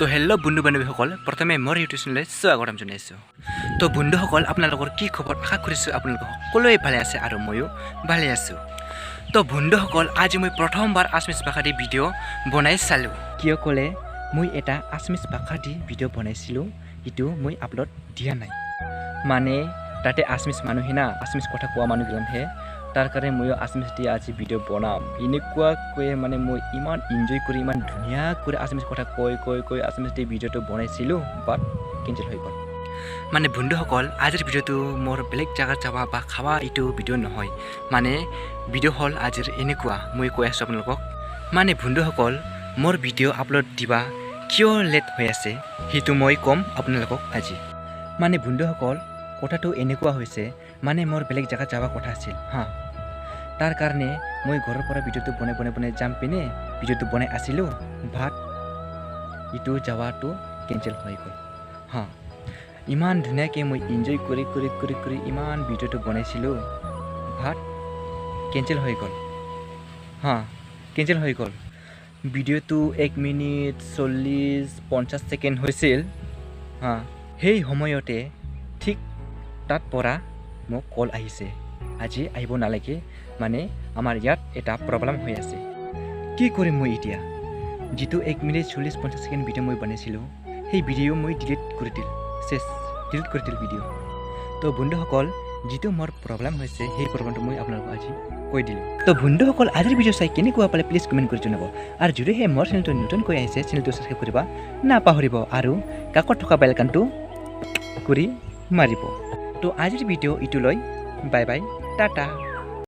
তো হেল্ল' বন্ধু বান্ধৱীসকল, প্ৰথমে মোৰ ইউটিউব চেনেললৈ স্বাগতম জনাইছোঁ। তো বন্ধুসকল, আপোনালোকৰ কি খবৰ? আশা কৰিছোঁ আপোনালোক সকলোৱে ভালে আছে আৰু ময়ো ভালে আছোঁ। তো বন্ধুসকল, আজি মই প্ৰথমবাৰ আছমিছ ভাষা দি ভিডিঅ' বনাই চালোঁ। কিয় ক'লে মই এটা আছমিছ ভাষা দি ভিডিঅ' বনাইছিলোঁ, এইটো মই আপলোড দিয়া নাই। মানে তাতে আছমিছ মানুহে না, আছমিছ কথা কোৱা মানুহগিলানহে, তাৰ কাৰণে ময়ো আছমিছ দি আজি ভিডিঅ' বনাম। এনেকুৱাকৈ মানে মই ইমান এনজয় কৰি, ইমান ধুনীয়া কৰি আছমিছ কথা কৈ আছমিছ দি ভিডিঅ'টো বনাইছিলোঁ, বাট কেঞ্চেল হৈ গ'ল। মানে বন্ধুসকল, আজিৰ ভিডিঅ'টো মোৰ বেলেগ জেগাত যাবা বা খাৱা এইটো ভিডিঅ' নহয়। মানে ভিডিঅ' হ'ল আজিৰ এনেকুৱা, মই কৈ আছোঁ আপোনালোকক। মানে বন্ধুসকল, মোৰ ভিডিঅ' আপলোড দিবা কিয় লেট হৈ আছে সেইটো মই ক'ম আপোনালোকক আজি। মানে বন্ধুসকল, কথাটো এনেকুৱা হৈছে, মানে মোৰ বেলেগ জেগাত যাব কথা আছিল হা। তাৰ কাৰণে মই ঘৰৰ পৰা ভিডিঅ'টো বনাই যাম পিনে ভিডিঅ'টো বনাই আছিলোঁ, বাট এইটো যাৱাটো কেঞ্চেল হৈ গ'ল হা। ইমান ধুনীয়াকৈ মই এনজয় কৰি ইমান ভিডিঅ'টো বনাইছিলোঁ, বাট কেঞ্চেল হৈ গ'ল হা, কেঞ্চেল হৈ গ'ল। ভিডিঅ'টো 1 মিনিট 40-50 ছেকেণ্ড হৈছিল হা। সেই সময়তে ঠিক তাত পৰা মোক কল আহিছে, আজি আহিব নালাগে, মানে আমাৰ ইয়াত এটা প্ৰব্লেম হৈ আছে। কি কৰিম মই এতিয়া? যিটো 1 মিনিট 40-50 ছেকেণ্ড ভিডিঅ' মই বনাইছিলোঁ, সেই ভিডিঅ' মই ডিলিট কৰি দিল ভিডিঅ'। তো বন্ধুসকল, যিটো মোৰ প্ৰব্লেম হৈছে, সেই প্ৰব্লেমটো মই আপোনালোকক আজি কৈ দিলোঁ। তো বন্ধুসকল, আজিৰ ভিডিঅ' চাই কেনেকুৱা পালে প্লিজ কমেণ্ট কৰি জনাব। আৰু যদিহে মোৰ চেনেলটো নতুনকৈ আহিছে, চেনেলটো ছাবস্ক্ৰাইব কৰিব নাপাহৰিব আৰু কাষত থকা বেল আইকনটো কৰি মাৰিব। তো আজিৰ ভিডিঅ' এইটোলৈ বাই বাই, টাটা।